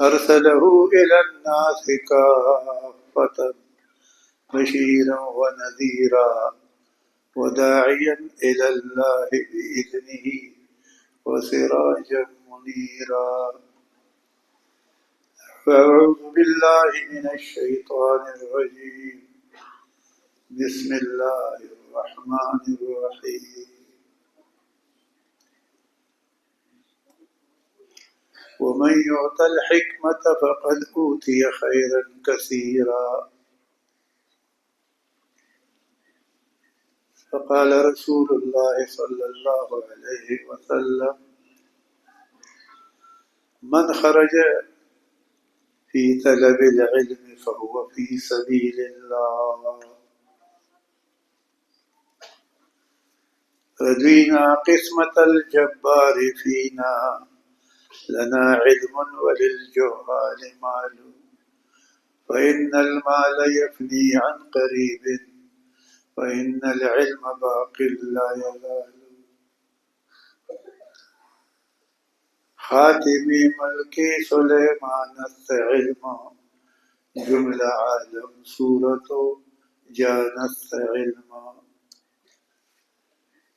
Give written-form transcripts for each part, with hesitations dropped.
أرسله إلى الناس كافة بشيرا ونذيرا وداعيا إلى الله بإذنه وسراجا منيرا. فأعوذ بالله من الشيطان الرجيم. بسم الله الرحمن الرحيم. ومن يؤت الحكمة فقد أوتي خيرا كثيرا. فقال رسول الله صلى الله عليه وسلم: من خرج في طلب العلم فهو في سبيل الله. رضينا قسمة الجبار فينا، لنا علم وللجهال مال، فإن المال يفني عن قريب، وإن العلم باق لا يزال. خاتمي ملكي سليمان العلم، جملة عالم سورة جانت علما.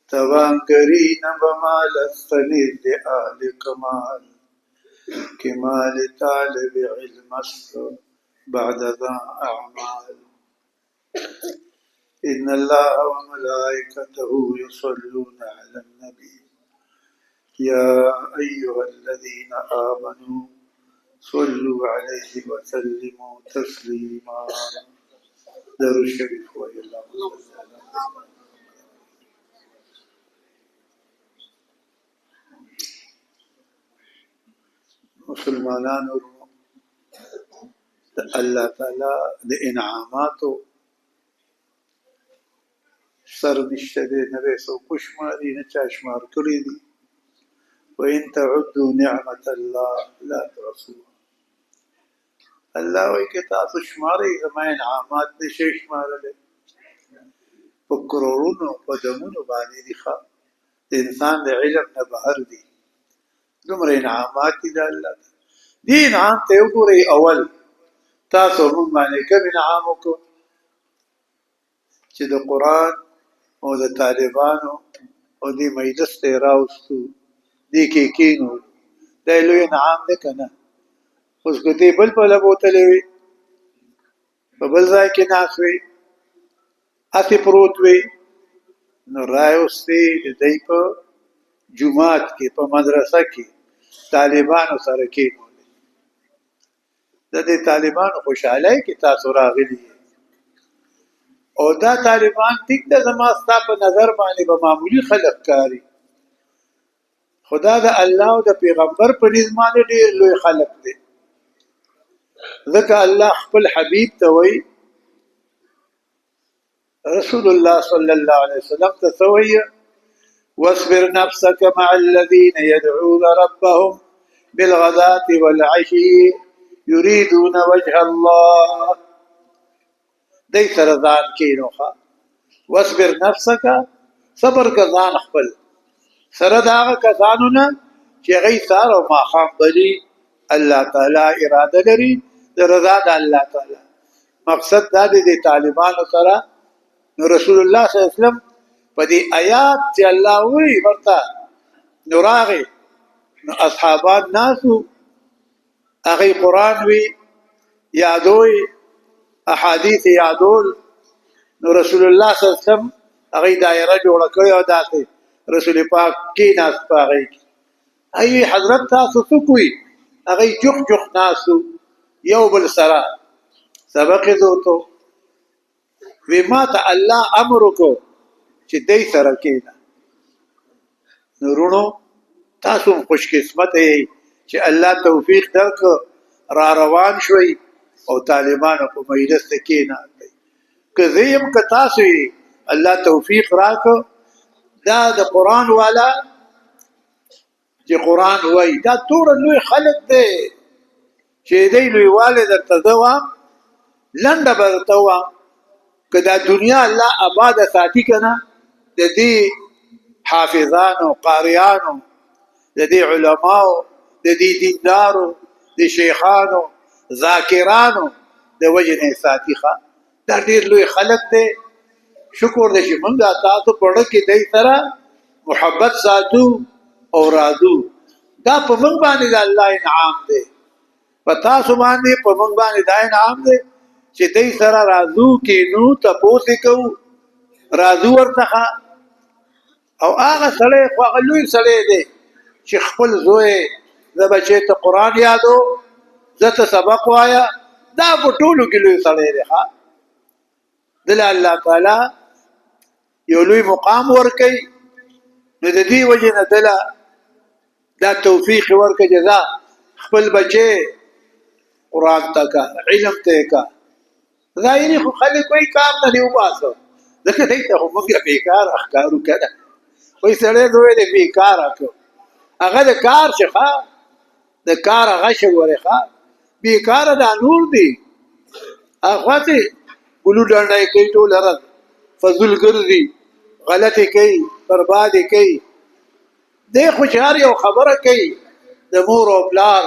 توانگرین بمال السنید آل کمال، کمال طالب علم است بعد ذا أعمال. إن الله وملائكته يصلون على النبي يا أيها الذين آمنوا صلوا عليه وسلموا تسليما. درود الشريف وإلى مسلمانانو الله تعالی د انعاماتو سر نشته دی، نه به څوک وشماري نه چا شمار کړي دي. وإن تعدوا نعمة الله لا تحصوها. الله وایي که تاسو شمارئ زما انعامات نشئ شمارلی. په کروڑونو په دمونو باندې دي. ښه د انسان د علم نه بهر دي، دومره انعامات دي د الله. دې انعام ته وګورئ. اول تاسو موږ باندې کوم انعام وکړو چې د قرآن او د طالبانو او دې مجلس ته یې راوستو، دې کې کېنولو. دا یې لوی انعام دی که نه؟ اوس که دې بل بله بوتلی وي، په بل ځای کې ناست وي، هسې پروت وي، نو راوستې د دی په جومات کې په مدرسه کې طالبانو سره کېنولې. د دې طالبانو خوشحالۍ کې تاسو راغلي یې. او دا طالبان ټیک ده، زما ستا په نظر باندې به معمولي خلک کاري، خو دا د الله او د پیغمبر په نظ باندې ډېر لوی خلک دی. ځکه الله خپل حبیب ته وایي، رسول الله صلی الله علیه وسلم ته څه وایي؟ واصبر نفسك مع الذين يدعون ربهم بالغداة والعشي يريدون وجه الله. دی سره ځان کېنوخه. واصبر نفسك، صبر که ځان خپل سره د هغه کسانو نه چې هغوی سهار او ماښام بلي الله تعالی اراده لري د رضا د الله تعالی. مقصد دا دی د طالبانو سره. نو رسول الله صلی الله علیه وسلم په دې آیات چې الله وایي ورته، نو راغی، نو اصحابان ناسو، هغوی قرآن وي یادوي، احادیث یادول. نو رسول الله صلی الله علیه وسلم هغوی دایره جوړه کړې وه، داسې رسول پاک کېناست په هغوی کې. هغوی حضرت تاسو څه کوئ؟ هغوی جوخ جوخ ناستو یو بل سره. سبق یې زوتو وی ما ته الله امر وکړو چې دی سره کېنه. نو وروڼو تاسو هم خوش قسمته یئ چې الله توفیق درکړه، را روان شوئ او طالبانو په مجلس ته کېناستئ. که زه یم که تاسو یې الله توفیق راکړه، دا د قرآن والا چې قرآن وایي دا توره لوی خلک دی چې دی لویوالی درته زه وایم، لنډه به درته ووایم. که دا دنیا الله آباده ساتي که نه، د دې حافظانو، قاریانو، د دې علماو، د دې دیندارو، د شیخانو ذاکرانو د وجه نه ساتي ښه. دا ډېر لوی خلک دی. شکر دی چې موږ تاسو په اړه کې دی سره محبت ساتو او راځو. دا په موږ باندې د الله انعام دی، په تاسو باندې په موږ باندې دا انعام دی چې دی سره راځو کینو تپوس کوو راځو ورڅخه. او هغه سړی خو هغه لوی سړی دی چې خپل زوی زه بچی ته قرآن یادو زه ته سبق وایه، دا په ټولو کې لوی سړی دی ښه. دله الله تعالی یو لوی مقام ورکوي، نو د دې وجې نه دله دا توفیق ورکړه چې دا خپل بچی قرآن ته کا علم ته کا. ظاهري خو خلک وایي کار نه دې وباسه، ځکه دی ته خو موږ بېکاره ښکارو که نه. وایي سړی زه ویلې بېکاره کړو، هغه د کار چې ښه د کار هغه چې ورې ښه بېکاره دا نور دی. اخواتې ګلو ډنډی کوي ټوله ورځ، فضول ګرځي، غلطې کوي، بربادې کوي. دی خو چې هر یو خبره کوي د مور او پلار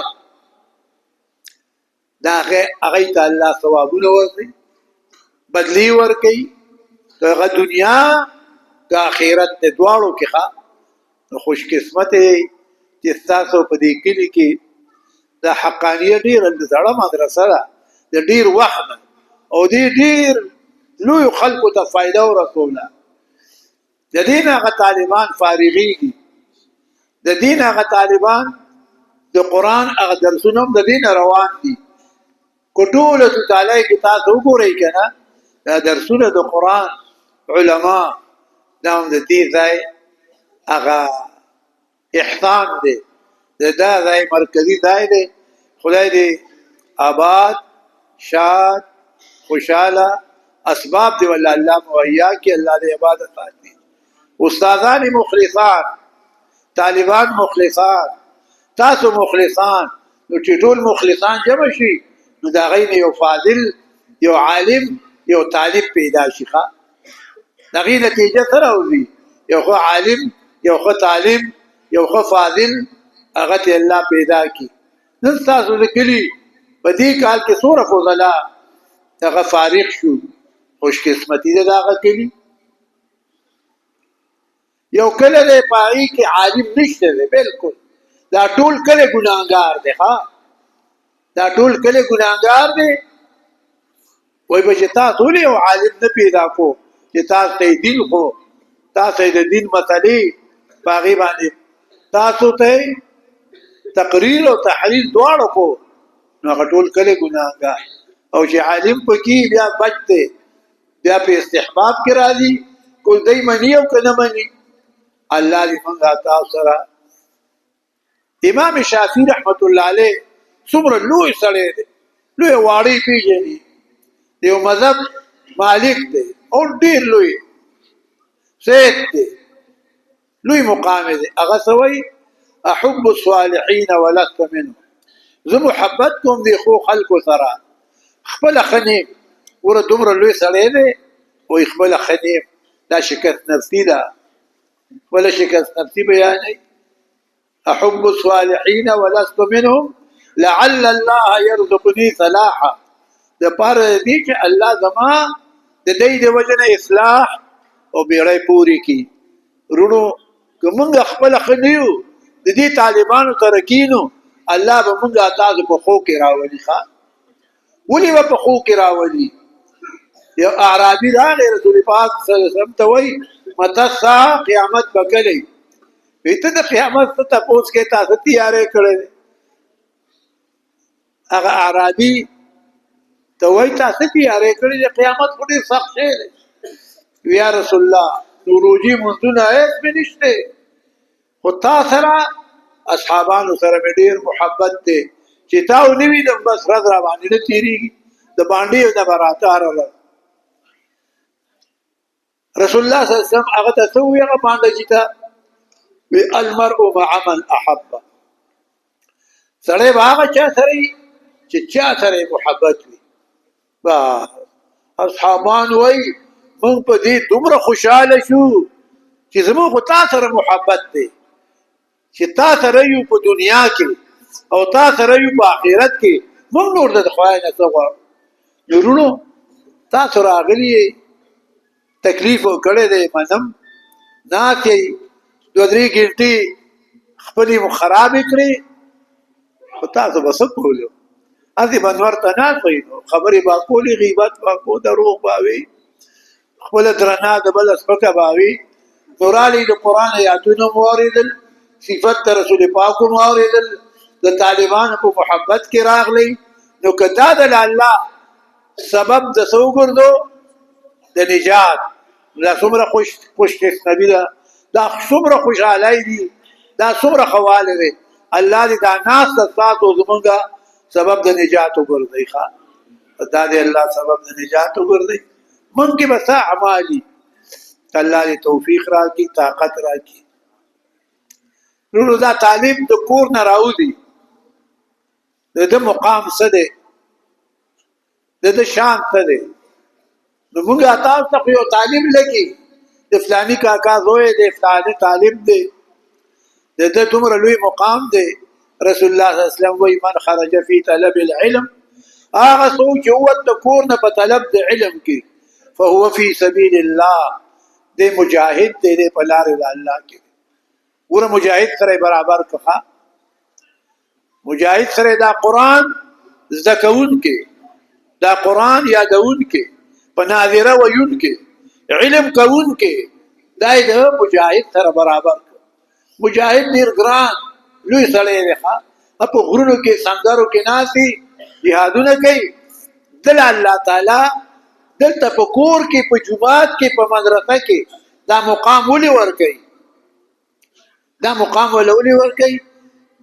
دا هغوی ته الله ثوابونه ورکوي، بدلي ورکوي، که هغه دنیا که آخرت د دواړو کې ښه. نو خوش قسمت چې ستاسو په دې کلي کې د حقانیه ډېره زړه مدرسه ده د ډېر وخت نه، او دې ډېر لویو خلکو ته فایده ورسوله. د دې نه هغه طالبان فارغېږي، د دې نه هغه طالبان د قرآن هغه درسونه هم د دې نه روان دي. که ټوله توتالی کې تاسو وګورئ که نه دا درسونه د قرآن علما دا هم د دې ځای هغه احسان دی، د دا ځای مرکزي ځای دی. خدای دې آباد شاد خوشحاله اسباب دی والله الله مهیا کړي، الله دې عبادت ساتي. استادان مخلصان، طالبان مخلصان، تاسو مخلصان، نو چې ټول مخلصان جمع شي نو د هغوی نه یو فاضل یو عالم یو طالب پیدا شي ښه. د هغې نتیجه څه راوځي؟ یو ښه عالم یو ښه طالب یو ښه فاضل هغه ته الله پیدا کړي. نن ستاسو د کلي په دې کال کې څومره فضلا هغه فارغ شو، خوش قسمتي ده د هغه کلي. یو کلی دی په هغې کې عالم نشته دی بلکل، دا ټول کلی ګناهګار دی ښه، دا ټول کلی ګناهګار دی. وایي به چې تاسو ولې یو عالم نه پیدا کو چې تاسو ته یې دین خو تاسو یې د دین مسلې په هغې باندې تاسو ته تقریر او تحریر دواړه کو، نو هغه ټول کلی ګناهګار. او چې عالم پکې بیا بچ دی بیا په استحباب کې راځي، کو دی مني او که نه مني. الله دې موږ تاسو سره. امام شافعي رحمت الله علیه څومره لوی سړی دی، لوی واړی پیژني، د یو مذهب مالک دی او ډېر لوی سید دی، لوی مقام دی. هغه څه وایي احب الصالحین ولست منهم، زه محبت کوم دی خو خلکو سره خپله ښه نیم. وره دومره لوی سړی دی وایي خپله ښه نیم. دا شکست نفسي ده، خپله شکست نفسي بیانوي. احب الصالحین ولست منهم لعل الله يرزقني صلاحا، د پاره دې چې الله زما د دې د وجه نه اصلاح او بیړۍ پوری کړي. وروڼو که موږ خپله ښه نه یو د دې طالبانو سره کینو الله به موږ تاسو په خو کې راولي ښه. ولې به په خو کې راولي؟ یو اعرابي راغی رسول پاک صلی الله علیه وسلم ته وایي مته الساعه قیامت به کله وي؟ وایي ته د قیامت څه تپوس کې تاسو تیاری کړی دی؟ هغه اعرابي ته وایي تاسو تیاری کړی دی؟ قیامت خو ډېر سخت شی دی. یا رسول الله نو روجي مونځونه هېڅ مې نشته، خو تا سره اصحابانو سره مې ډېر محبت دی چې تا ونه وینم بس ورځ را باندې نه تېرېږي د باندې او د براته هره ورځ. رسول الله صلی الله علیه وسلم هغه ته څه ووایي هغه باندې ته وی المرء مع من احبه، سړی به هغه چا سره وي چې چا سره محبت وي. اصحابان وایي موږ په دې دومره خوشحاله شو چې زموږ خو تا سره محبت دی چې تا سره یو په دنیا کې او تا سره یو په آخرت کې موږ نور د خدای نه څه غواړو نورونو تاسو راغلي تکلیف وکړی دی منم ناکې دوه درې ګنټې خپلې مو خرابې کړې خو تاسو به څه کولو هسې بنور ته ناستئ نو خبرې به کولې غیبت به کو دروغ به وي خپله درنه د بله سپکه به وي نو رالئ د قرآن آیاتونه مو واورېدل صفت د رسول پاک مو واورېدل د طالبانو په محبت کې راغلی نو که دا د الله سبب د څه وګرځو د نجات دا څومره خوشقسمتي ده دا څومره خوشحالۍ دي دا څومره ښه والی دی الله دې دا ناسته ستاسو زمونږ سبب د نجات وګرځوي ښه دا دې الله سبب د نجات وګرځوي موږ کې به څه اعمال دي الله دې توفیق راکړي طاقت راکړي نو دا طالب د کور نه راوځي د ده مقام څه دی د ده شان څه دی نو موږ تاسو ته یو طالب لګي د فلاني کاکا زوی دی فلاني طالب دی د ده دومره لوی مقام دی رسول الله صلی الله علیه وسلم وایي من خرج فی طلب العلم هغه څوک چې ووت د کور نه په طلب د علم کې فهو فی سبیل الله دی مجاهد دی دی په لارې د الله کې ګوره مجاهد سره برابر کړه مجاهد سره دا قرآن زده کوونکی دا قرآن یادونکی په ناظره ویونکی علم کوونکی دا یې د مجاهد سره برابر کړه مجاهد ډېر ګران لوی سړی دی ښه په غرونو کې سندرو کې ناستي جهادونه کوي دله الله تعالی دلته په کور کې په جومات کې په مدرسه کې دا مقام ولې ورکوي دا مقام ولې ورکوي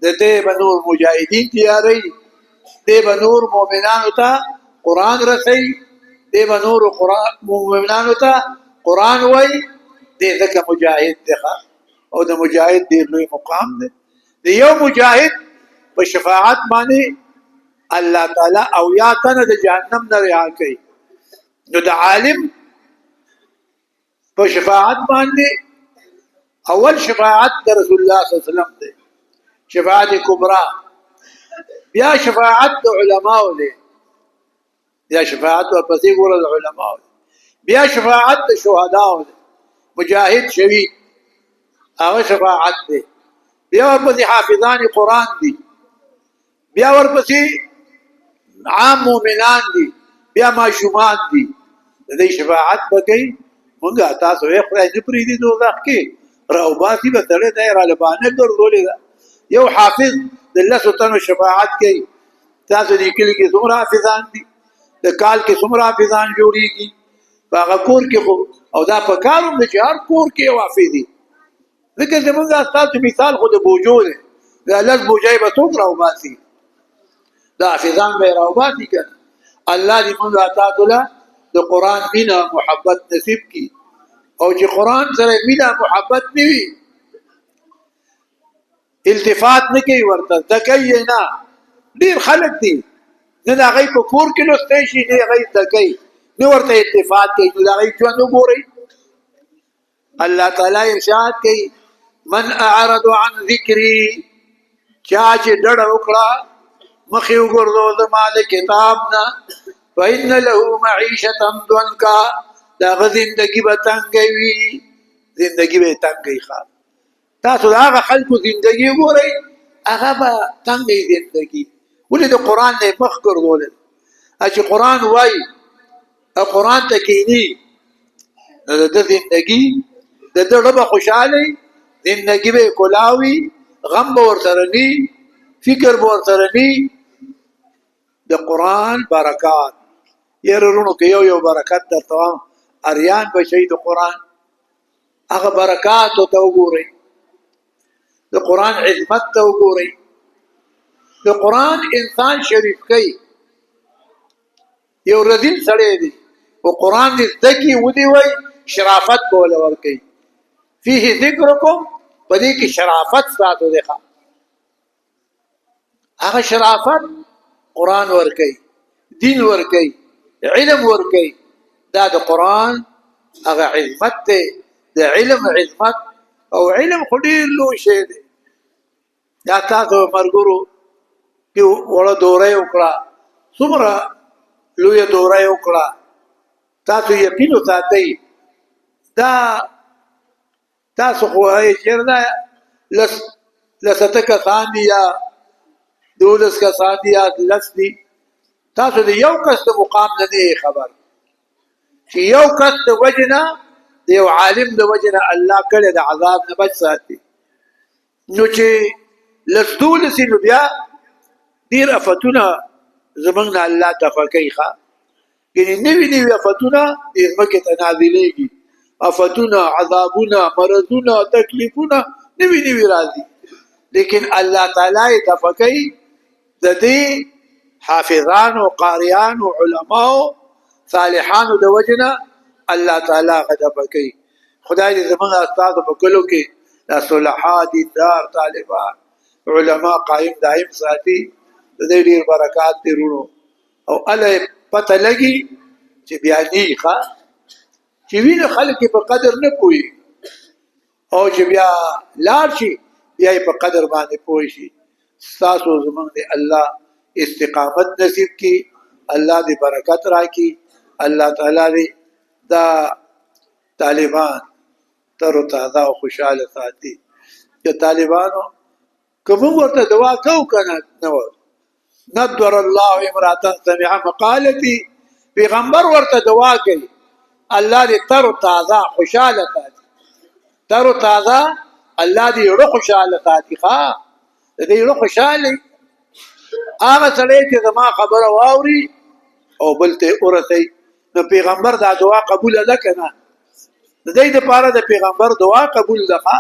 د دې به نور مجاهدین تیاروي دې به نور مؤمنانو ته قرآن رسوي دې به نور مؤمنانو ته قرآن وایي دې ځکه مجاهد دی او د مجاهد ډېر لوی مقام دی د یو مجاهد په شفاعت باندې الله تعالی او یا تنه د جهنم نه رها کوي نو د عالم په شفاعت باندې اول شفاعت د رسول الله صلی الله علیه وسلم دی شفاعت کبرا بیا شفاعت د علماو دی بیا شفاعت ورپسې ګوره د علماو دی بیا شفاعت د شهداو دی مجاهد شهید هغه شفاعت دی بیا ورپسې حافظان قرآن دي بیا ورپسې عام مؤمنان دي بیا ماشومان دي د دې شفاعت به کوي مونږ تاسو یې خدای نه پرېږدي دوزخ کې راوباسي به سړی دی رالبانه ګرځولې ده یو حافظ د لسو تنو شفاعت کوي تاسو دې کلي کې څومره حافظان دي د کال کې څومره حافظان جوړېږي په هغه کور کې خو او دا په کار هم دی چې هر کور کې یو حافظ دي ځکه زمونږ ستاسو مثال خو د بوجو دی دا لس بوجۍ به څوک راوباسي دا حافظان به یې راوباسي که الله دې مونږ تاسو له د قرآن مینه محبت نصیب کړي او چې قرآن سره مینه محبت نه وي التفات نه کوي ورته زده کوي نه ډېر خلک دي نه د هغوی په کور کې لوستی شي نه هغوی زده کوي نه ورته التفات کوي نو د هغوی ژوند وګورئ الله تعالی ارشاد کوي من اعرض عن ذکري چا چې ډډه وکړه مخې وګرځو زما د کتاب نه فإن له معیشة ضنکا د هغه زندګي به تنګه وي زندګي به یې تنګه وي تاسو د هغه خلکو زندګي وګورئ هغه به تنګه وي زندګي ولې د قرآن نه یې مخ ګرځولی چې قرآن وایي او قرآن ته کښېني نو د ده زندګي د ده زړه به خوشحاله وي زندګي به یې کلاو وي غم به ورسره نه فکر به ورسره نه د قرآن برکات یاره رونو که یو برکت درته وایم اریان به شئ د قرآن هغه برکاتو ته وګورئ د قرآن عظمت ته وګورئ د قرآن انسان شریف کوي یو رذیل سړی دی او قرآن دې زده کړي ودې وایي شرافت به وله ورکوي فیه ذکرکم په دې کې شرافت ستاسو دی هغه شرافت قرآن ورکوي دین ورکوي علم ورکوي دا د قرآن هغه عظمت دی د علم عظمت او علم خو ډېر لوی شی دی دا تاسو مرګرو کې وړه دوره وکړه څومره لویه دوره وکړه تاسو یقین وساتئ دا تاسو خو چېرته لسته کسان دي یا 12 کسان دي یا لس دي تاسو د یو کس د مقام نه دی خبر چې یو کس د وجه نه د یو عالم د وجه نه الله کړی د عذاب نه بچ ساتي نو چې لس 12 نو بیا ډېر افتونه زمونږ نه الله دفع کوي ښه یعنې نوي افتونه د ځمکې ته نازلېږي افتونه عذابونه مرضونه تکلیفونه نوي راځي لیکن الله تعالی یې دفع کوي د دې حافظانو قاریانو علماو صالحانو د وجه نه الله تعالی هغه دفع کوي خدای دې زموږ استادو په کلو کې دا صلحا دیندار طالبان علما قایم دائم ساتي د دې ډېر برکات دې رونو او اله پته لګي چې بیا نیخه چې وینه خلک په قدر نه پوي او چې بیا لاړ شي بیا په قدر باندې پوي شي تاسو زمونږ دې الله استقامت نصیب کی الله دې برکت راکړي الله تعالی دې دا طالبان تر تازه او خوشاله ساتي چې طالبانو کوم ورته دعا کو کنه نو ندر الله امرأة سمع مقالتي پیغمبر ورته دعا کوي الله دې تر تازه خوشاله ساتي تر تازه الله دې روح خوشاله ساتي ښا دې روح خوشاله هغه سړی چې زما خبره واوري او بل ته ورسي نو پیغمبر دا دعا قبول ده کنه د دې لپاره د پیغمبر دعا قبول ده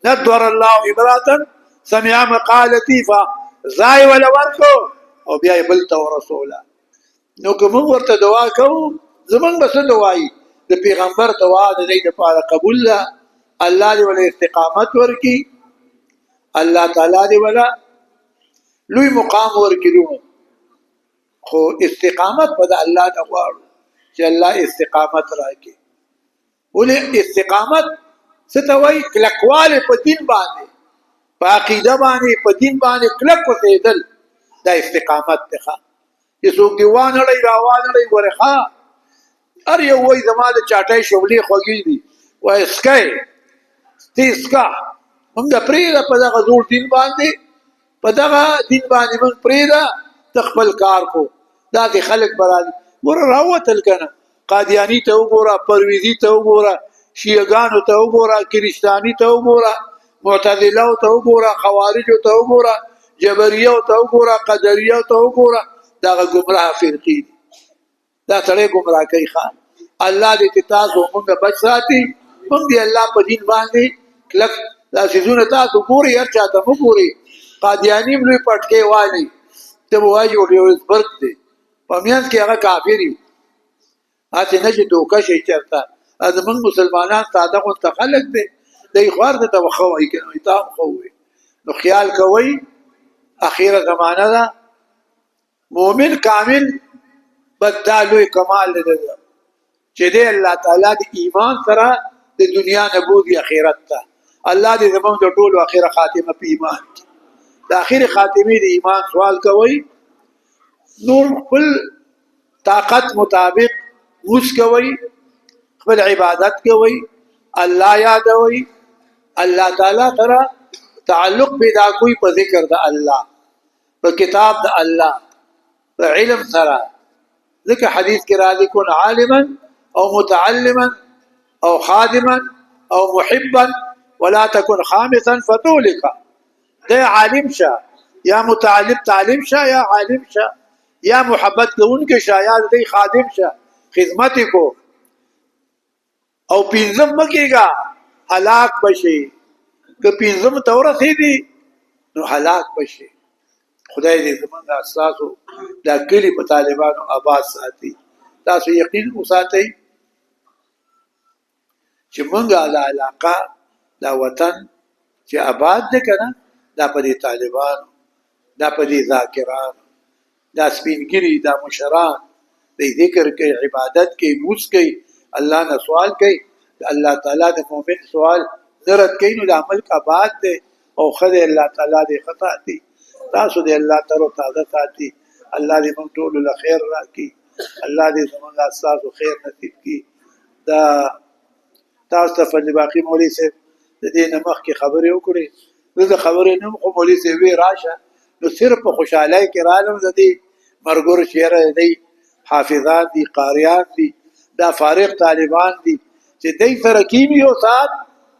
ندر الله امرأة سمع مقالتي فزای ولا ورکو او بیا بل ته ورسوله نو کوم ورته دعا کوو زمون بس دعای د پیغمبر دعا د دې لپاره قبول ده الله دې ول استقامت ورکی الله تعالی دې ولا لوی مقام ورکړو خو استقامت په الله نه غواړو چې الله استقامت راکړي ولې استقامت ستوي کلکواله په دین باندې په عقیده باندې په دین باندې کلک وسېدل دا استقامت ده چې څوک دیوان لري راوان لري ورخه ار یو وای زما د چاټای شولې خوږی دي وای اسکای تیسکا موږ پرې په دغه زور دین باندې په دغه دین باندې موږ پرې دا تخپل کار کو دا د خلک برالي ور راوتل کنه قادیانی ته وګوره پرویزی ته وګوره شیعاګانو ته وګوره کریستانی ته وګوره معتزله ته وګوره خوارج ته وګوره جبریه ته وګوره قدریه ته وګوره دا گمراه فرقې دا سره گمراه کوي خان الله دې تاسو موږ بچ ساتي موږ دې الله په دین باندې کلک دا سيزونه تاسو ګوري هر چاته مو ګوري قادیانی لوی پټکي وایي ته وایي او یو برک دي پمیانس کې هغه کافری اته نه چې دوکه شي چرته از موږ مسلمانان ساده او تخلق دي د اخوار ته توخوي کوي تاسو خوي نو خیال کوي اخیره زمانہ ده مؤمن کامل بدالوی کمال ده چې دې الله تعالی د ایمان سره د دنیا نه بوزي اخرت ته الله دې زموږ د ټولو اخیره خاتمه په ایمان د اخیره خاتمه د ایمان سوال کوي نور خپل طاقت مطابق موس کوي خپل عبادت کوي الله یادوي الله تعالی سره تعلق پیدا کوي په ذکر د الله په کتاب د الله په علم سره ذکر حدیث کې راځي کون عالما او متعلما او خادما او محبا ولا تكن خامسا فتولك ده عالم شا یا متعلم تعلیم شا یا عالم شا یا محبت کوونکې شا یا دې خادم شا خدمت کو او پینځم مکیګا هلاک بشي که پینځم تورثي دي نو هلاک بشي خدای دې زمونږ اساسو دا کلی په طالبانو آباد ساتي تاسو یقین وساتئ چې مونږه علاقه دا وطن چې آباد دي کنه دا په دې طالبانو دا په دې ذاکرانو دا سپینګری دا مشران دې ذکر کوي عبادت کوي موس کوي الله نه سوال کوي الله تعالی د مؤمن سوال نرد کوي نو د عمل آباد دي او خدای الله تعالی دې خطا دي تاسو دې الله تر تازه ساتي. الله دې موږ ټول له خیر راکړي. الله دې زموږ تاسو خیر نصیب کړي. دا تاسو ته فضل باقی مولوي صاحب د دې نه مخکې خبرې وکړې. زه د خبرې نه خو مولوي صاحب وی راشه نو صرف په خوشحالۍ کې رالم. د دې مرګور چیرې دی حافظان دي قاریان دي دا فارغ طالبان دي چې دې سره کیږي او سات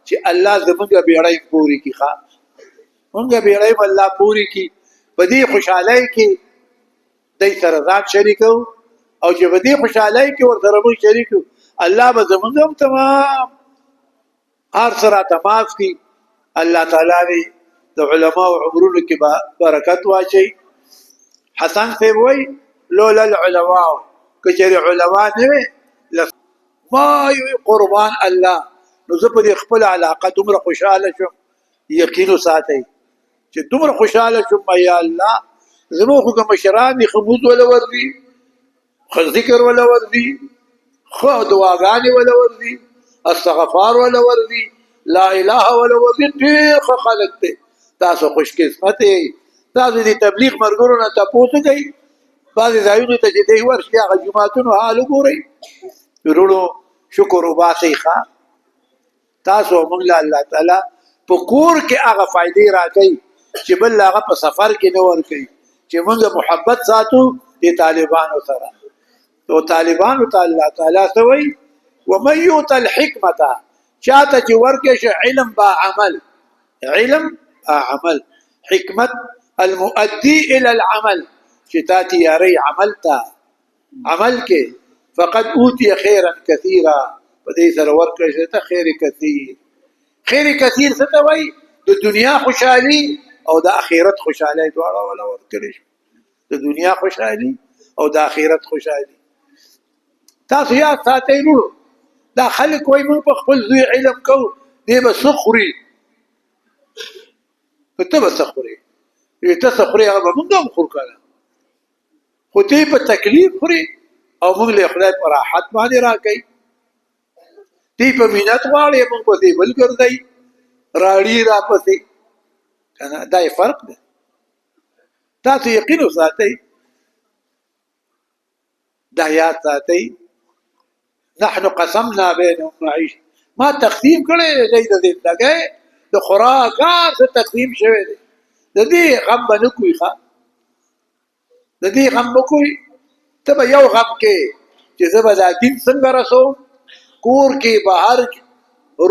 چې الله زموږ بیړۍ پوری کی ښا موږ بیړۍ الله پوری کی په دې خوشحالۍ کې دې سره ځان شریکو او چې په دې خوشحالۍ کې ورته موږ شریکو الله به زموږ تمام هر سره تماس کی. الله تعالی دې د علماء عمرونو کې برکت واچي. حسن سی وای لولا العلماء کچری علماء نه ما یو قربان الله نو زه په خپل علاقه دومره خوشاله شم. یقین ساتي چې دومره خوشاله شم یا الله زموږ کوم مشران دي خمود ولا وردي خو ذکر ولا وردي خو دعاګانې ولا وردي استغفار ولا وردي لا اله ولا وردي ډېر خلک ته تاسو خوش قسمت تاسو دې تبلیغ مرګورو نه تاسو کوي بعض ځایونو ته چې دی ورشي هغه جماعتونو حال وګورئ ورونو شکر وباسئ ښه تاسو موږ له الله تعالی په کور کې هغه فائدې راکړي چې بل هغه په سفر کې نه ورکړي چې موږ محبت ساتو د طالبانو سره. تو طالبانو ته الله تعالی سوي ومن يؤت الحكمه چاته چې ورکړي علم با عمل علم عمل حکمت المؤدي الى العمل شتاتي يا ري عملتا عمل کې فقد اوتي خيرا كثيرا بدې سره ورکړي ته خیر کثیر. خیر کثیر څه ته وایي؟ د دنیا خوشحالي او د آخرت خوشحالي دواړه ولا ورکړي. د دنیا خوشحالي او د آخرت خوشحالي تاسو یا ساتئ نو دا خلک وایي موږ په خپل ځای علم کو دی به سخري ته به سخري ته سخري هغه موږ هم خور کړه خو ته په تکلیف خوري او موږ له خدای پر راحت باندې راکړي. تی په مینت غواړي موږ په دې بل ګرځي راړي را پسې کنه دا فرق دی. تاسو یقین وساتئ دا یاد ساتئ نحن قسمنا بينهم معيش ما تقسیم کړي دی د زندګۍ د خوراک څخه تقسیم شوی دی. د دې غم نه کوي ښه د دې غم کوي ته به یو غم کې چې زه به دا دین څنګه رسو کور کې بهر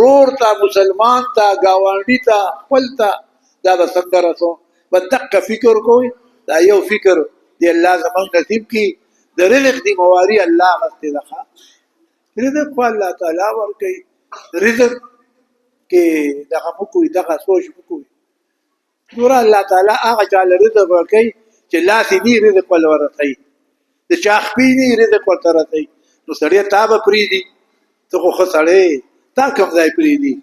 رور ته مسلمان ته گاونډي ته خپل ته دا به څنګه رسو به دقه فکر کوي. دا یو فکر دی الله زموږ نصیب کی د رزق دی مواری الله غسته لخوا رزق خو الله تعالی ورکي رزق کې دغه کوئی دغه سوچ کوي نور الله تعالی هغه چاله رزق ورکي چې لاسې دی رزق ول ورته د چاخپینی رزق ورته راځي نو سړی تاب پری دی ته خو خسړې تا کوم ځای پری دی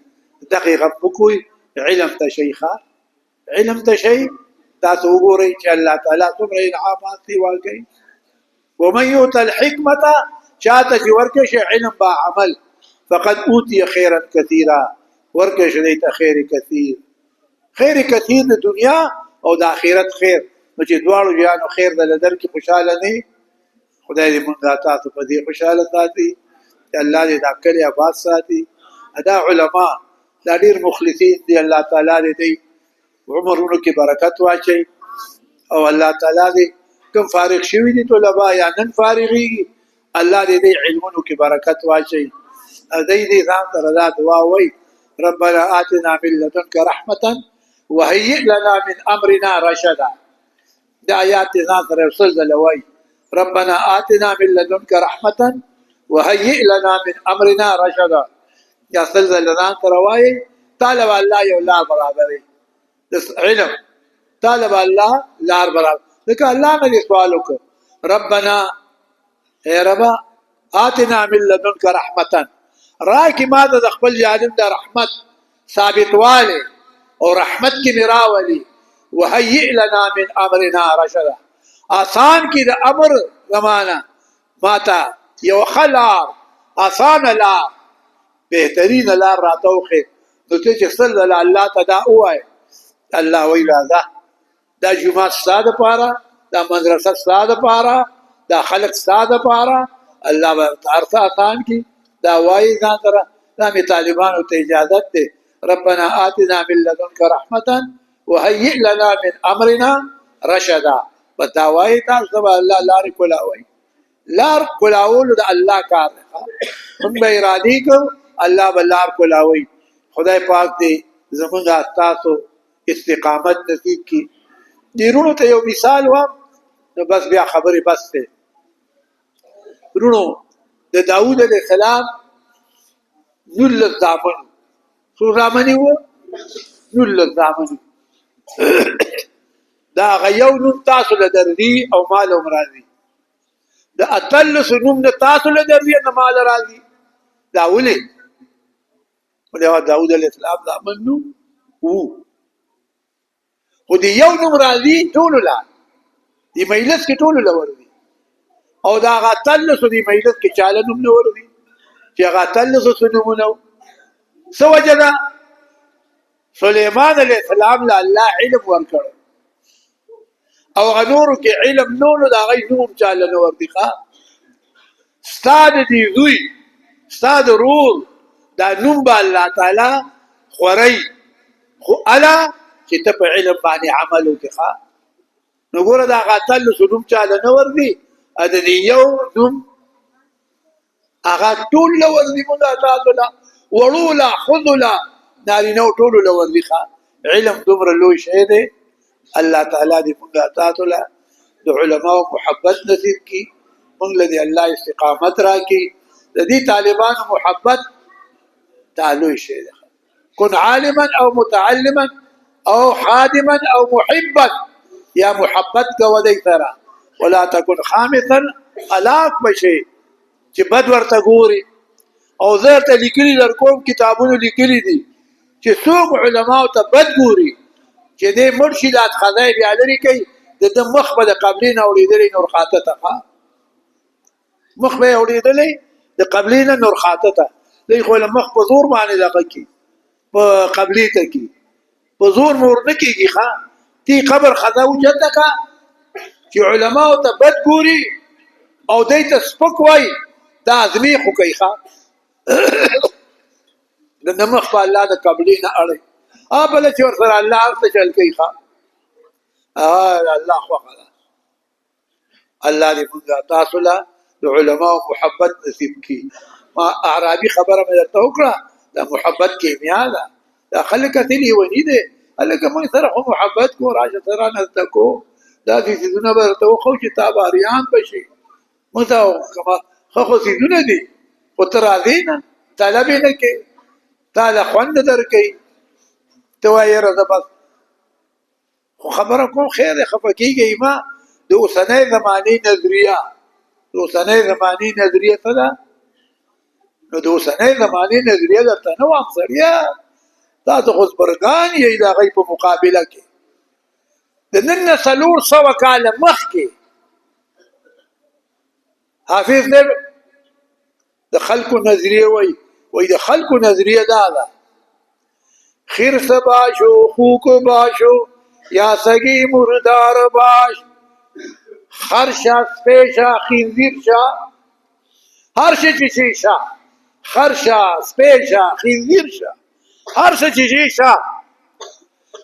دقیقه کوئی علم ته شیخه علم ته شی تاسو وګورئ چې الله تعالی څومره انعامات دی ورکي. ومن يؤت الحكمه چاته چې ورکه علم با عمل فقد اوتي خيرا كثيرا ورکه شریت خیر کثیر خیر کثیر د دنیا او د آخرت خیر نو چې دواړو جانو خیر د لدر کې خوشاله نه خدای دې مونږ تاسو په دې خوشاله ساتي الله دې دا کلی آباد ساتي. ادا علما دا ډیر مخلصین دي الله تعالی دې عمرونو کې برکت واچي او الله تعالی دې کوم فارغ شوی دي طلبه یا نن فارغي الله دې علمونو کې برکت واچي. دې ځان سره دا دعا وای ربنا آتنا من لدنك رحمة وهيئ لنا من أمرنا رشدا. دا آيات ځان سره رسول وای ربنا آتنا من لدنك رحمة وهيئ لنا من أمرنا رشدا. یا سلسله ځان سره وای طالب الله یو لا برابرې علم طالب الله لار برابر ځکه الله نه سوال وکړ ربنا اے ربا آتنا من لدنك رحمة راکی ما د خپل جانب د رحمت ثابت والے او رحمت کی مراولی وهيئ لنا من امرنا رشدا آسان کی د امر زمانہ ماتا یو خلار آسان لار بهترین لار راتوخه نو ته چې صلی الله تعالی او الله وی راځه دا جمعه ستا دپاره، دا مدرسه ستا دپاره، دا خلق ستا دپاره. الله به هر څه آسان کړي. دا وایي ځان سره، دا مې طالبانو ته اجازت دی. ربنا آتنا من لدنک رحمة وهيئ لنا من امرنا رشدا. بس دا وایي تاسو ته به الله لارې کولاوي. لار کولاولو د الله کار دی. موږ به ارادې کوو، الله به لار کولاوي. خدای پاک دې زموږ تاسو استقامت نصیب کړي. دې وروڼو ته یو مثال وایم نو بس بیا خبرې بس دی. وروڼو د داود علیه السلام 19 زامن، څو زامن یې وه؟ 19 زامن. د هغه یو نوم تاسو له درځي او ما له هم راځي. د 18 نوم نه تاسو له درځي نه ما له راځي. دا ولې؟ ولې داود علیه السلام زامن نو وو، خو د یو نوم راځي ټولو له، د مجلس کې ټولو له ورځي. او د هغه 18 د مجلس کې چاله نوم نه ورځي چې هغه 18 نومونه وو. څه وجه ده؟ سلیمان علیه السلام له الله علم ورکړ او هغه نورو کې علم نو نو د هغې نوم چاله نه ورځي. ستا د دې زوی، ستا د ورور دا نوم به الله تعالی خوری، خو اله چې ته په علم باندې عمل وکړې. نو ګوره د هغه 18 نوم چاله نه ورځي، د دې یو نوم هغه ټول له ورځي. موږ تاسو له وړو له ښځو له نارینهو ټولو له ورځي. علم دومره لوی شی دی. الله تعالی دې موږ تاسو له د علماو محبت نصیب کړي. موږ له دې الله استقامت راکړي. د دې طالبانو محبت دا لوی شی دی. کن عالما او متعلما او خادما او محبا، یا محبت کوه دی سره، ولا تکن خامسا هلاک بشي چې بد ورته ګوري. او زه ورته لیکلي در کوم کتابونو لیکلي دي چې څوک علماو ته بد ګوري چې دی مړ شي دا خدای بیا لرې کوي، د ده مخ به د قبلې نه اورېدلی نور خاته ته، مخ به یې اورېدلی د قبلې نه نور خاته ته. دی خو له مخ په زور باندې دغه کي په قبلې ته کي په زور مور نه کېږي. تی قبر خزه اوچته که چې علماو ته بد ګوري او دی ته سپک وایي، دا ازمې خو کوي. د نه مخ په الله د قبلې نه اړوي، بله چې ورسره الله هر څه چل کوي. الله خوښه ده. الله دې موږ تاسو له د علماو محبت نصیب کړي. ما اعرابي خبره مې درته وکړه، دا محبت کیمیا ده. دا خلک کتل لیوني دی، هلکه موږ سره خو محبت کو، راشه سره نزده کو. داسې څیزونه به درته وښو چې تا به اریان به شي. موږ ته ښه خو څیزونه دي، خو ته راځې نه، طلب یې نه کوې، تا له خوند درکوي. ته وایې یاره زه بس خو خبره کوم، خیر دی خفه کېږئ مه. د اوسنۍ زمانې نظریه، د اوسنۍ زمانې نظریه څه ده؟ نو د اوسنۍ زمانې نظریه درته نه وایم سړیه، تاسو خو زبرګان یئ د هغوی په مقابله کې. د نن نه 400 کاله مخکې حافظ صاحب د خلکو نظریه وایي د خلکو نظریه دا ده: خرس باشو خوک باشو یا سگی مردار باش، خرشا سپیشا خنزیرشا، هر چه چیزی شا، خرشا سپیشا خنزیرشا، هر چه چیزی شا،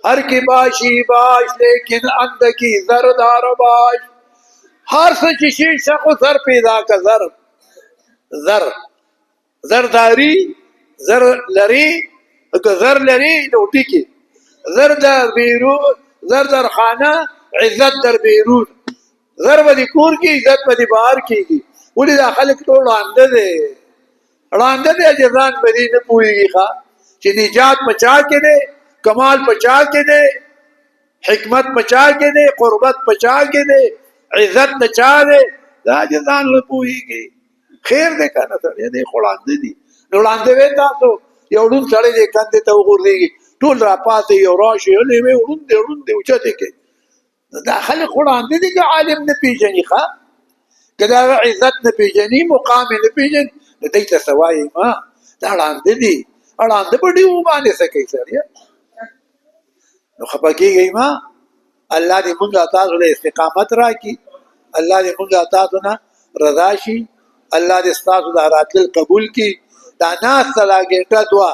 هر کی باشی باش لیکن اندکی زردار باش، هر چه چیزی شا کو زر پیدا کا زر زرداری زر لری که زر لری لوٹی کی زر در بیرون، زر در خانه عزت در بیرون، زر بدی کور کی عزت بدی بہار کی گی. ولی دا خلق تو رانده دے جزان بدی نه پوئیگی خواه چی نجات پچا کے دے، کمال پچا کے دے، حکمت پچا کے دے، قربت پچا کے دے، عزت نچا دے، دا جزان نه پوئیگی. خیر دے کانا سڑی دے خورانده دی نورانده وی تاسو یو ډون سړی دی کندې ته وغورځېږي، ټول راپاڅي یو راشي هلې وی وړوند دی اوچتې کوي. دا خلک وړاندې دي که عالم نه پېژني، ښه که د هغه عزت نه پېژني، مقام یې نه پېژني، نو دی ته څه وایي ما دا ړانده دي. ړانده په ډېوو باندې څه کوي سړیه؟ نو خفه کېږئ ما. الله دې موږ تاسو له استقامت راکړي، الله دې موږ تاسو نه رضا شي، الله دې تاسو د راتل قبول کړي. دا ناس لا ګټه دوا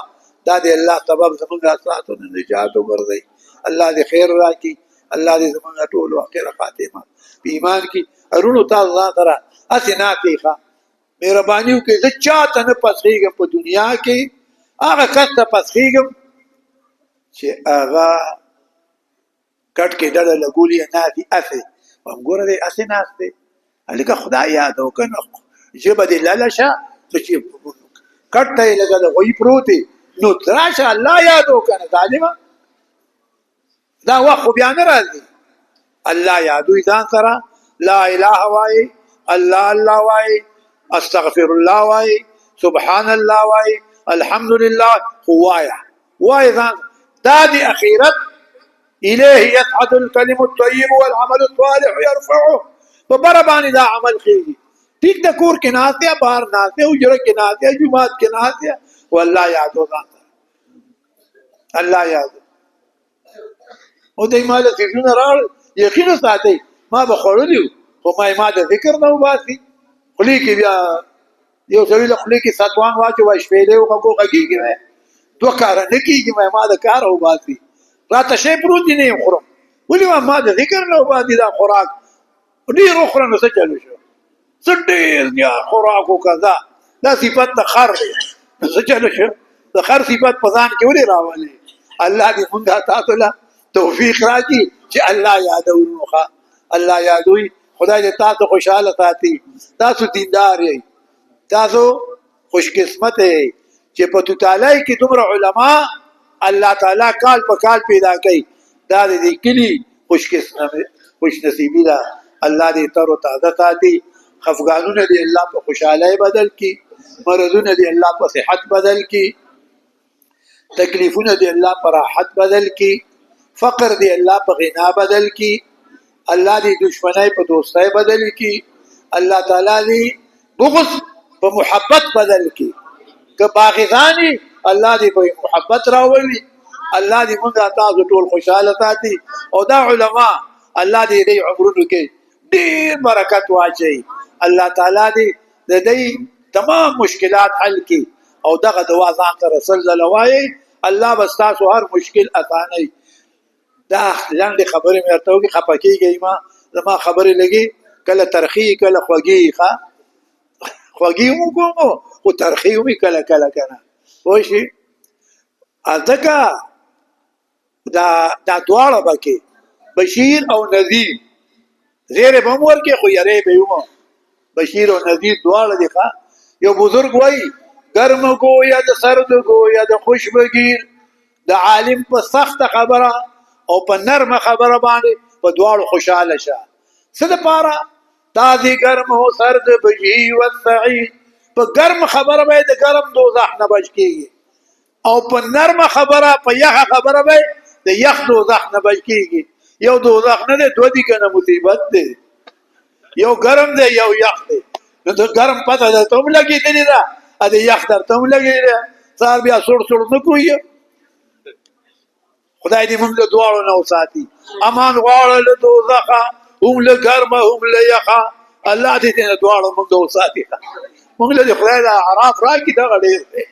دا دې الله سبب زموږ تاسو نه نجات وګرځي. الله دې خیر راکړي، الله دې زموږ ټول اخر خاتمه په ایمان کې ارونو تاسو سره اسناتې ښه مهرباني وکړئ. زه چاته نه پسېږم په دنیا کې، هغه کس ته پسېږم چې هغه کټ کې ډډه لګولي ناستې اسې هم ګوره دی اسې ناست دی هلکه خدای یاد وکړه نو ژبه دې لاله شه چې کټ ته یې لږه د غوی پروت دی نو راشه الله یاد وکړه ظالمه دا وخت خو بیا نه راځي. الله یادوي ځان سره لا اله وایي، الله الله وایي، استغفر الله وایي، سبحان الله وایي، الحمد لله خو وایه وایه ځان دا د اخرت إليه يصعد الكلم الطيب والعمل الصالح يرفعه فبره باندې دا عمل خېږي. ټیک د کور کې ناست دی، بهر ناست دی، حجره کې ناست دی، جومات کې ناست دی، والله یادو ځان الله یادو. او دوی ما له څیزونه راوړل یقین ساتئ ما به خوړلي وو خو ما د ذکر نه وباسي خولې کې بیا یو سړي له خولې کې ستوان واچوه شپېلې وغږو غږېږي دوه کاره نه کېږي ما د کاره وباسي راته شی پروت دی نه یې خورم ولې ما د ذکر نه وباسي دا خوراک ډېر وخوره نو څه چلو شو څه ډېر زیات خوراک وکړه دا صفت د خر دی نو څه چلو شو د خر صفت په ځان کې ولې راولي. الله دې مونږ تاسو له توفیق راکړي چې الله یادوي نوخه الله یادوي. خدای دې تاسو خوشحاله ساتي، تاسو دیندار یې، تاسو خوش قسمت یې چې په توتالای کې دومره علما الله تعالی کال په کال پیدا کوي. دا دې کلی خوش نصیبی ده. الله دې تر او تازه ساتي. خفګانونه دې الله په خوشحالۍ بدل کړي، مرضونه دې الله په صحت بدل کړي، تکلیفونه دې الله په راحت بدل کړي، فقر دې الله په غنا بدل کړي، الله دې دشمنی په دوستۍ بدل کړي، الله تعالی دې بغض په محبت بدل کړي. که باغیزانی الله دې په محبت راولي. الله دې موږ تاسو ټول خوشاله ساتي. او دا علما الله دې دې عمرونو کې ډېر برکت واچي. الله تعالی دې د دې تمام مشکلات حل کړي. او دغه دعا ځان ته رسول الله وایي الله بس تاسو هر مشکل اساني. دا لاندې خبرې مې ورته وکړې خفه کېږئ ما زما خبرې لګي کله ترخي کله خوږې ښه خوږې هم وکړم خو ترخي هم کله کله که نه پوه شي. ځکه دا دواړه به کې بشیر او نذیر زیرې به هم ورکړې خو یرې به یې هم بشیر او نذیر دواړه دي ښه. یو بزرګ وایي ګرم گو یا د سرد گو یا د خوش بگیر د عالم په سخت خبره او په نرمه خبره باندې په دواړو خوشاله شه. څه دپاره تازې ګرم او سرد بجی و سعید په ګرم خبره به د ګرم دوزخ نه بچ کېږي او په نرمه خبره په یخه خبره به د یخ دوزخ نه بچ کېږي. یو دوزخ نه دی دوه دي که نه مصیبت دی. یو ګرم دی یو یخ دی. نو د ګرم پته درته هم لګېدلې ده د یخ درته هم لګېدلې ده سهار بیا سوړ سوړ نه کوي. خدای دې موږ له دواړو نه وساتي. امان غواړه له دوزخه هم له ګرمه هم له یخه الله دې دې نه دواړو موږ وساتي. موږ له خدای د اعراف راکړي دغه ډېر دی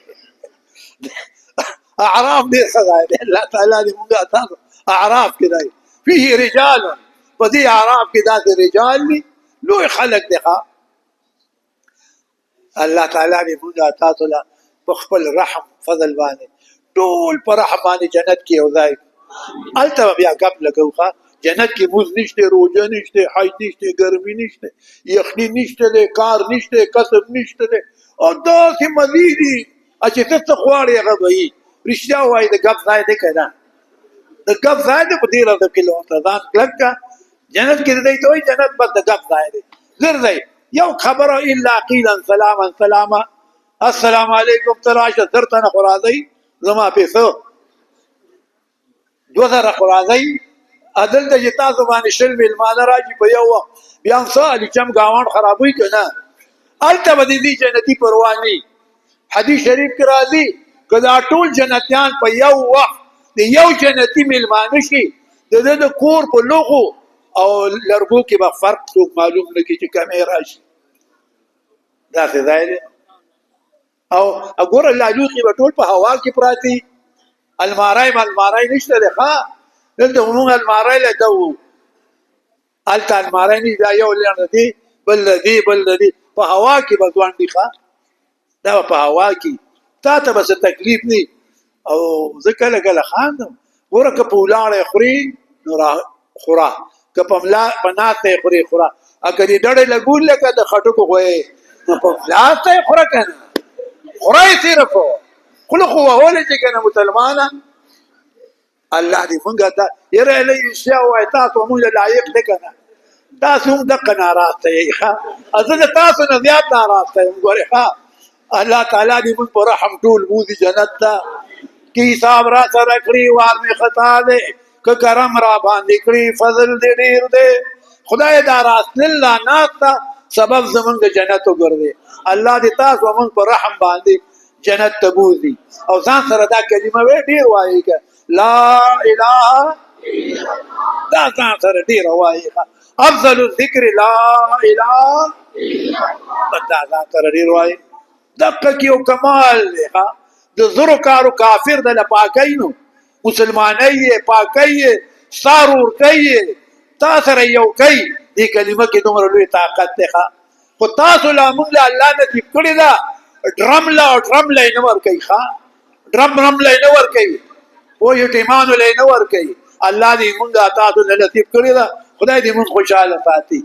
اعراف ډېر ښه ځای دی. الله تعالی دې موږ تاسو اعراف کې دی فيه رجال په دې اعراف کې داسې رجال دي لوی خلک دي ښه. الله تعالی دې موږ تاسو له په خپل رحم فضل باندې ټول په رحم باندې جنت کې یو ځای هلته بیا ګپ لګو ښه. جنت کې مونځ نشته، روژه نشته، حج نشته، ګرمي نشته، یخني نشته دی، کار نشته، کسب نشته دی او داسې مزې دي چې ته څه غواړې هغه به وي. رښتیا وایي د ګپ ځای دی که نه د ګپ ځای دی په دې ورځو کې له ورته ځان کلک کړه. جنت کې دی ته وایي جنت بس د ګپ ځای دی. زر دی یو خبره الا قیلا سلاما سلاما السلام علیکم ته راشه زر تنه خو راځئ زما پیسو 2000 خو راځئ دلته چې تاسو باندې شل میلمانه راشي په یو وخت بیا هم څه الچم ګاونډ خرابوي که نه هلته به د دې جنتي پروا نه وي. حدیث شریف کې راځي که دا ټول جنتیان په یو وخت د یو جنتي میلمانه شي د دې د کور په لوغو او لرګو کې به فرق څوک معلوم نه کی چې کمې راشي داسې ځای دی او وګوره لاجوقې به ټول په هوا کې پراته الماری نشته دی ښه دلته مونږ الماری لکه وو هلته الماری نشته دا یو لنډ دی بل دی په هوا کې به ځوانډي ښه دا به په هوا کې تا ته به څه تکلیف نه او زه کله کله خاندم ګوره که په ولاړه خوري نو خوره که په ناسته یې خوري خوره که دې ډډې لګول لکه د خټکو غویې نو په لاسته یې خوره که نه خوره یې صرف خوله خو وهلی چې که نه مسلمانه الله دې مونږ ته یره له اشیا ووایي تاسو مونږ له لایق دی که نه تاسو هم دقه ناراسته یئ ښه زه د تاسو نه زیات ناراسته یم ګورې ښه الله تعالی دې مونږ په رحم ټول بوځي جنت ته که حساب را سره کړي وار مې خطا دی که کرم را باندې کړي فضل دې ډېر دی خدای دا راتلل لا ناسته سبب زمونږ د جنت وګرځي الله دې تاسو مونږ په رحم باندې جنت ته بوځي او ځان سره دا کلمه وی ډېر وایي که لا اله دا ځان سره ډېره وایي افضل الذکر لا اله دا ځان سره ډېر وایي دقه کې یو کمال دی د زرو کارو کافر د پاکی نو مسلمانی یې پاکی یې سار ورکی یې تا سره یو کوي دې کلمه کې دومره لوی طاقت دی خو تاسو لا مونږ له الله نصیب کړې ده ډرم له یې نه ورکوي ډرم له یې نه ورکوي پوه یتیمانو له یې نه ورکوي الله دې مونږ تاسو له نصیب کړې ده خدای دې مونږ خوشحاله ساتي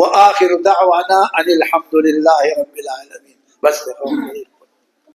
واخر دعوانا ان الحمد لله رب العالمين بس